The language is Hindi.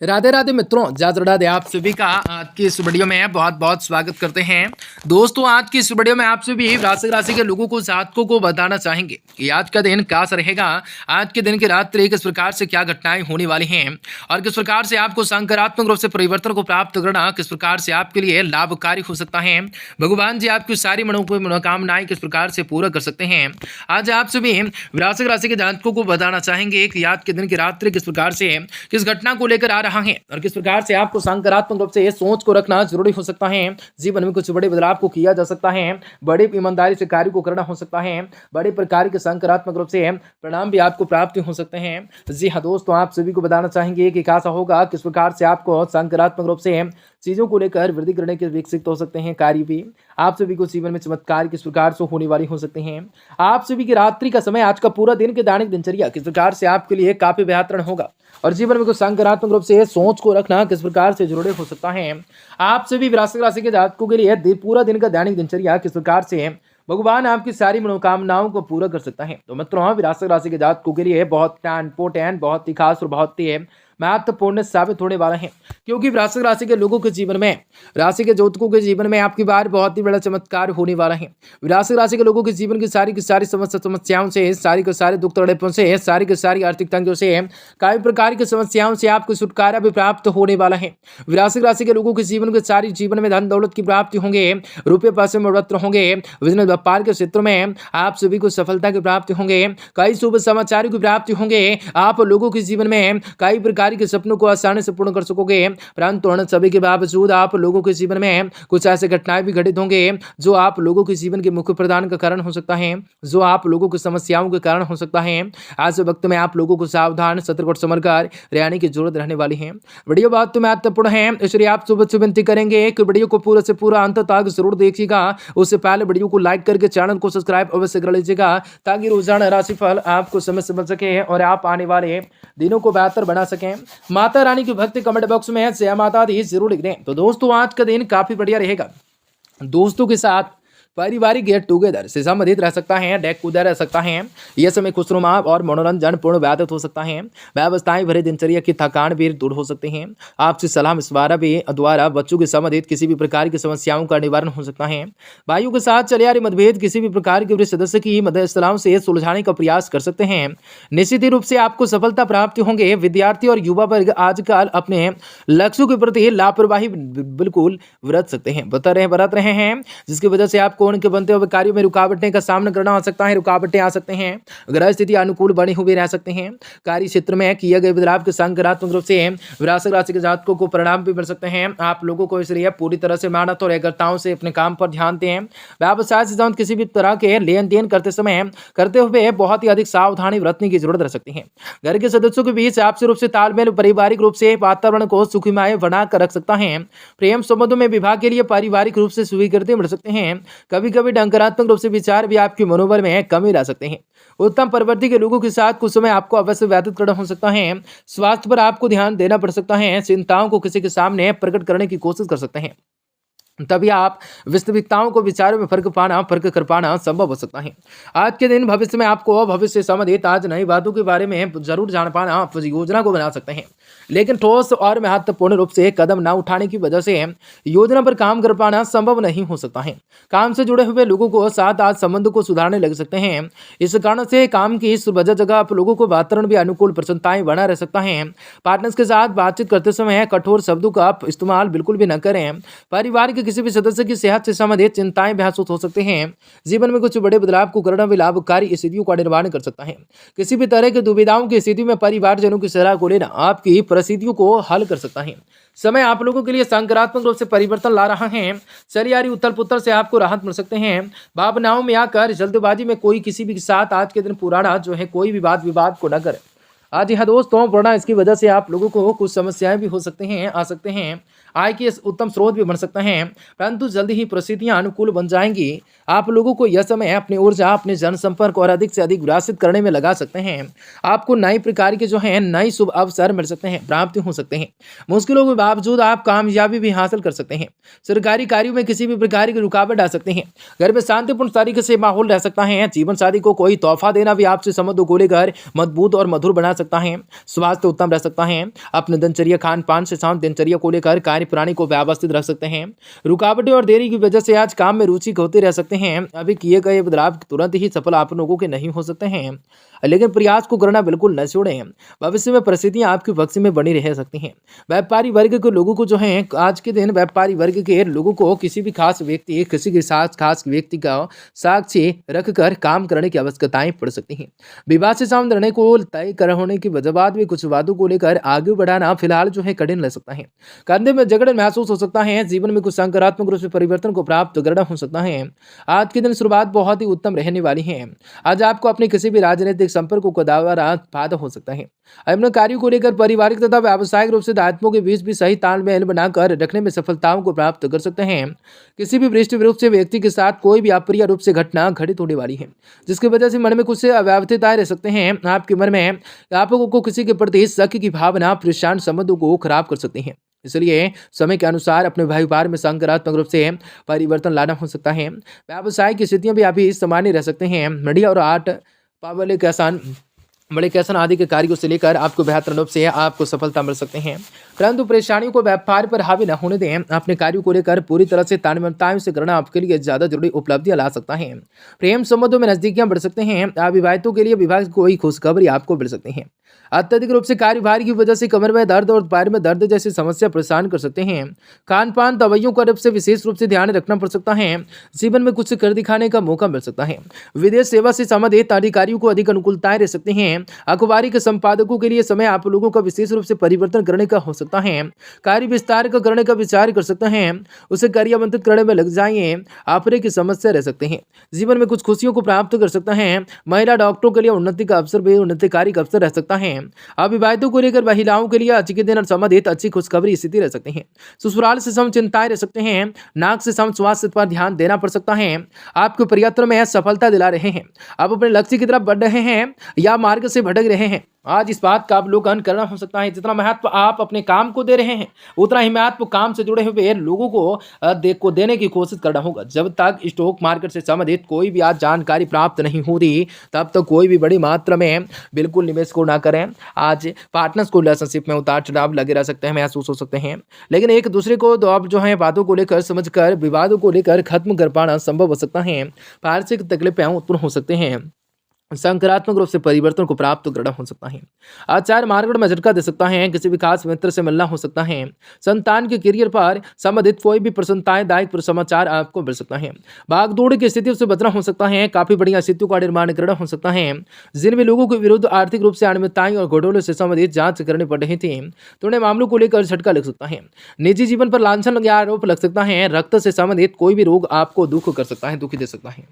राधे राधे मित्रों, जय राधे। आप सभी का आज की इस वीडियो में बहुत बहुत स्वागत करते हैं। दोस्तों, आज की इस वीडियो में आप सभी वृश्चिक राशि के लोगों को जातकों को बताना चाहेंगे कि आज का दिन कैसा रहेगा, आज के दिन की रात्रि किस प्रकार से क्या घटनाएं होने वाली हैं और किस प्रकार से आपको सकारात्मक रूप से परिवर्तन को प्राप्त करना किस प्रकार से आपके लिए लाभकारी हो सकता है। भगवान जी आपकी सारी मनोकामनाएं किस प्रकार से पूरा कर सकते हैं। आज आप सभी वृश्चिक राशि के जातकों को बताना चाहेंगे कि आज के दिन की रात्रि किस प्रकार से किस घटना को लेकर आ रहा है और किस प्रकार से आपको सकारात्मक रूप से सोच को रखना जरूरी हो सकता है। जीवन में कुछ बड़े बदलाव को किया जा सकता है, बड़ी ईमानदारी से कार्य को करना हो सकता है, बड़े प्रकार के सकारात्मक रूप से परिणाम भी आपको प्राप्त हो सकते हैं। जी हाँ दोस्तों, आप सभी को बताना चाहेंगे कि कैसा होगा, किस प्रकार से आपको सकारात्मक रूप से चीजों को लेकर वृद्धि करने के विकसित हो सकते हैं। कार्य भी आप सभी को जीवन में चमत्कार किस प्रकार से होने वाली हो सकते हैं। आप सभी की रात्रि का समय, आज का पूरा दिन के दैनिक दिनचर्या किस प्रकार से आपके लिए काफी बेहतरीन होगा और जीवन में कुछ सकारात्मक रूप से सोच को रखना किस प्रकार से जरूरी हो सकता है। आप सभी वृश्चिक राशि के जातकों के लिए पूरा दिन का दैनिक दिनचर्या किस प्रकार से भगवान आपकी सारी मनोकामनाओं को पूरा कर सकता है। तो मित्रों, वृश्चिक राशि के जातकों के लिए बहुत इंपोर्टेंट, बहुत ही खास और बहुत ही महत्वपूर्ण साबित होने वाला है, क्योंकि वृश्चिक राशि के लोगों के जीवन में, राशि के जातकों के जीवन में आपकी बार बहुत ही बड़ा चमत्कार होने वाला है। वृश्चिक राशि के लोगों के जीवन की सारी समस्याओं से, सारी के सारे दुख तड़ेपों से, सारी के सारी आर्थिक तंगियों से, कई प्रकार की समस्याओं से आपको छुटकारा भी प्राप्त होने वाला है। वृश्चिक राशि के लोगों के जीवन में धन दौलत की प्राप्ति होंगे, रुपये पैसे में बढ़ोतरी होंगे, बिजनेस व्यापार के क्षेत्र में आप सभी को सफलता की प्राप्ति होंगे, कई शुभ समाचारों की प्राप्ति होंगे। आप लोगों के जीवन में कई प्रकार के सपनों को आसानी से पूर्ण कर सकोगे, परंतु उन सभी के बावजूद आप लोगों के जीवन में कुछ ऐसे घटनाएं भी घटित होंगे जो आप लोगों के जीवन के मुख्य प्रदान का कारण हो सकता है, जो आप लोगों की समस्याओं के कारण हो सकता है। आज वक्त में आप लोगों को सावधान, सतर्क और समझदार रहने की जरूरत रहने वाली है। वीडियो बहुत तो महत्वपूर्ण है, इसलिए आप सुबह से विनती करेंगे कि वीडियो को पूरा से पूरा अंत तक जरूर देखिएगा। उससे पहले वीडियो को लाइक करके चैनल को सब्सक्राइब अवश्य कर लीजिएगा, ताकि रोजाना राशिफल आपको समय से मिल सके और आप आने वाले दिनों को बेहतर बना सकें। माता रानी की भक्ति कमेंट बॉक्स में जय माता दी जरूर लिख दें। तो दोस्तों, आज का दिन काफी बढ़िया रहेगा। दोस्तों के साथ पारिवारिक गेट टुगेदर से संबंधित रह सकता है, डेक कूदा रह सकता है। यह समय खुशनुमा और मनोरंजन पूर्ण व्यतीत हो सकता है। व्यवस्थाएं भरे दिनचर्या की थकान भी दूर हो सकते हैं। आपसे सलाह मशवरा द्वारा बच्चों के संबंधित किसी भी प्रकार की समस्याओं का निवारण हो सकता है। भाइयों के साथ चले आ रहे मतभेद किसी भी प्रकार के वरिष्ठ सदस्य की मदद सलाह से सुलझाने का प्रयास कर सकते हैं। निश्चित ही रूप से आपको सफलता प्राप्त होंगे। विद्यार्थी और युवा वर्ग आजकल अपने लक्ष्यों के प्रति लापरवाही बिल्कुल बरत रहे हैं, जिसकी वजह से आपको उनके बनते हुए कार्यों में रुकावटें का सामना करना हो सकता है। रुकावटें आ सकते हैं, ग्रह स्थिति अनुकूल बने हुए रह सकते हैं। कार्य क्षेत्र में किए गए बदलाव के सकारात्मक रूप से वृश्चिक राशि के जातकों को परिणाम भी मिल सकते हैं। आप लोगों को इसलिए पूरी तरह से मेहनत और एकाग्रताओं से अपने काम पर ध्यान दें। व्यवसाय से संबंधित किसी भी तरह के लेन देन करते हुए बहुत ही अधिक सावधानी बरतने की जरूरत रह सकती है। घर के सदस्यों के बीच आपसी रूप से तालमेल पारिवारिक रूप से वातावरण को सुखमय बनाकर रख सकता है। प्रेम संबंधों में विवाह के लिए पारिवारिक रूप से स्वीकृति मिल सकते हैं। कभी कभी नकारात्मक रूप से विचार भी आपके मनोबल में कमी ला सकते हैं। उत्तम प्रवृत्ति के लोगों के साथ कुछ समय आपको अवश्य व्यतीत करना हो सकता है। स्वास्थ्य पर आपको ध्यान देना पड़ सकता है। चिंताओं को किसी के सामने प्रकट करने की कोशिश कर सकते हैं, तभी आप वास्तविकताओं को विचारों में फर्क कर पाना संभव हो सकता है। आज के दिन भविष्य में आपको भविष्य से संबंधित आज नई बातों के बारे में जरूर जान पाना आप योजना को बना सकते हैं, लेकिन ठोस और महत्वपूर्ण रूप से कदम न उठाने की वजह से योजना पर काम कर पाना संभव नहीं हो सकता है। काम से जुड़े हुए लोगों को साथ आज संबंध को सुधारने लग सकते हैं। इस कारण से काम की इस वजह जगह आप लोगों को वातावरण भी अनुकूल प्रसन्नताएं बना रह सकता है। पार्टनर्स के साथ बातचीत करते समय कठोर शब्दों का आप इस्तेमाल बिल्कुल भी न करें। परिवार के किसी भी सदस्य की सेहत से संबंधित चिंताएं महसूस हो सकते हैं। जीवन में कुछ बड़े बदलाव को करना भी लाभकारी स्थितियों का निर्माण कर सकता है। किसी भी तरह की दुविधाओं की स्थिति में परिवारजनों की सलाह को लेना आपकी परिस्थितियों को हल कर सकता है। समय आप लोगों के लिए सकारात्मक रूप से परिवर्तन ला रहा है। चली आ रही उथल पुथल से आपको राहत मिल सकते हैं। भावनाओं में आकर जल्दबाजी में कोई किसी भी के साथ आज के दिन पुराना कोई भी विवाद को न करे। आज यहाँ दोस्तों, वरना इसकी वजह से आप लोगों को कुछ समस्याएं भी आ सकते हैं। आय के उत्तम स्रोत भी बन सकते हैं, परंतु जल्दी ही परिस्थितियां अनुकूल बन जाएंगी। आप लोगों को यह समय अपनी ऊर्जा, अपने जनसंपर्क और अधिक से अधिक विकसित करने में लगा सकते हैं। आपको नई प्रकार के नए शुभ अवसर मिल सकते हैं, प्राप्ति हो सकते हैं। मुश्किलों के बावजूद आप कामयाबी भी हासिल कर सकते हैं। सरकारी कार्यों में किसी भी प्रकार की रुकावट आ सकते हैं। घर में शांतिपूर्ण तरीके से माहौल रह सकता है। जीवन साथी को कोई तोहफा देना भी आपसे संबंधों को लेकर मजबूत और मधुर बना सकता है, स्वास्थ्य उत्तम रह सकता है। अपने दिनचर्या खान पान से शांत दिनचर्या को लेकर कार्य प्रणाली को व्यवस्थित रख सकते हैं। रुकावटें और देरी की वजह से आज काम में रुचि खोते रह सकते हैं। अभी किए गए बदलाव तुरंत ही सफल आप लोगों के नहीं हो सकते हैं, लेकिन प्रयास को करना बिल्कुल न छोड़ें। भविष्य में परिस्थितियां आपके पक्ष में बनी रह सकती हैं। व्यापारी वर्ग के लोगों को जो है आज के दिन व्यापारी वर्ग के लोगों को किसी भी खास व्यक्ति किसी के साथ खास व्यक्ति का साक्षी रखकर काम करने की आवश्यकताएं पड़ सकती हैं। विवाह से संबंधित निर्णय को तय कर होने की वजह बाद भी कुछ वादों को लेकर आगे बढ़ाना फिलहाल जो है कठिन लग सकता है। कंधे में जकड़न महसूस हो सकता है। जीवन में कुछ सकारात्मक रूप से परिवर्तन को प्राप्त करना हो सकता है। आज के दिन शुरुआत बहुत ही उत्तम रहने वाली है। आज आपको अपने किसी भी राजनीतिक संपर्कों को द्वारा फायदा हो सकता है। अपने कार्यों को लेकर पारिवारिक तथा व्यावसायिक रूप से दायित्वों के बीच भी सही तालमेल बनाकर रखने में सफलताओं को प्राप्त कर सकते हैं। किसी भी वरिष्ठ रूप से व्यक्ति के साथ कोई भी अप्रिय रूप से घटना घटित होने वाली है, जिसकी वजह से मन में कुछ अव्यवस्थितताएं रह सकते हैं। आपके मन में आपको किसी के प्रति शक की भावना परेशान संबंधों को खराब कर सकती है। इसलिए समय के अनुसार अपने व्यापार में सकारात्मक रूप से परिवर्तन लाना हो सकता है। व्यावसायिक स्थितियां भी अभी सामान्य रह सकते हैं। मीडिया और आर्ट पब्लिकेशन मणिकेशन आदि के कार्यों से लेकर आपको बेहतर रूप से आपको सफलता मिल सकते हैं, परंतु परेशानियों को व्यापार पर हावी न होने दें। अपने कार्यों को लेकर पूरी तरह से तालमेल से करना आपके लिए ज्यादा जरूरी उपलब्धियां ला सकता है। प्रेम संबंधों में नजदीकियां बढ़ सकते हैं। अविवाहितों के लिए विवाह की कोई खुशखबरी आपको मिल सकती है। अत्यधिक रूप से कार्यभार की वजह से कमर में दर्द और पैर में दर्द जैसी समस्या परेशान कर सकते हैं। खान पान दवाइयों का रूप से विशेष रूप से ध्यान रखना पड़ सकता है। जीवन में कुछ कर दिखाने का मौका मिल सकता है। विदेश सेवा से संबंधित अधिकारियों को अधिक अनुकूलताएं रह सकती हैं। अखबारी के संपादकों के लिए समय आप लोगों का विशेष रूप से परिवर्तन करने का हो सकता है। कार्य विस्तार का करने का विचार कर सकते हैं। उसे कार्य आवंटित करने में लग जाइए। आपरे की समस्या रह सकते हैं। जीवन में कुछ खुशियों को प्राप्त कर सकता है। महिला डॉक्टरों के लिए उन्नति का अवसर भी उन्नतिकारी का अवसर रह सकता है। अविवाहितों को लेकर महिलाओं के लिए आज के दिन संबंधित अच्छी खुशखबरी स्थिति रह सकती है। ससुराल से सम चिंताएं रह सकते हैं। नाक से सम स्वास्थ्य पर ध्यान देना पड़ सकता है। आपके प्रयत्न में सफलता दिला रहे हैं। आप अपने लक्ष्य की तरफ बढ़ रहे हैं या मार्ग से भटक रहे हैं, आज इस बात का अवलोकन करना हो सकता है। जितना महत्व आप अपने काम को दे रहे हैं, उतना ही महत्व काम से जुड़े हुए लोगों को देने की कोशिश करना होगा। जब तक स्टॉक मार्केट से संबंधित कोई भी आज जानकारी प्राप्त नहीं होती, तब तक कोई भी बड़ी मात्रा में बिल्कुल निवेश को ना करें। आज पार्टनर्स को रिलेशनशिप में उतार चढ़ाव लगे रह सकते हैं, महसूस हो सकते हैं, लेकिन एक दूसरे को आप जो है बातों को लेकर समझकर विवादों को लेकर खत्म कर पाना संभव हो सकता है। पारिवारिक तकलीफें उत्पन्न हो सकते हैं। सकारात्मक रूप से परिवर्तन को प्राप्त करना हो सकता है। आचार्य मार्केट में झटका दे सकता है। किसी भी खास मित्र से मिलना हो सकता है। संतान के करियर पर संबंधित कोई भी प्रसन्नतादायक समाचार आपको मिल सकता है। भागदौड़ की स्थितियों से बचना हो सकता है। काफी बढ़िया स्थितियों का निर्माण करना हो सकता है। जिन भी लोगों के विरुद्ध आर्थिक रूप से अनियमितताएं और घोटालों से संबंधित जांच करनी पड़ रही थी, तो उन्हें मामलों को लेकर झटका लग सकता है। निजी जीवन पर लांछन या आरोप लग सकता है। रक्त से संबंधित कोई भी रोग आपको दुख कर सकता है, दुखी दे सकता है।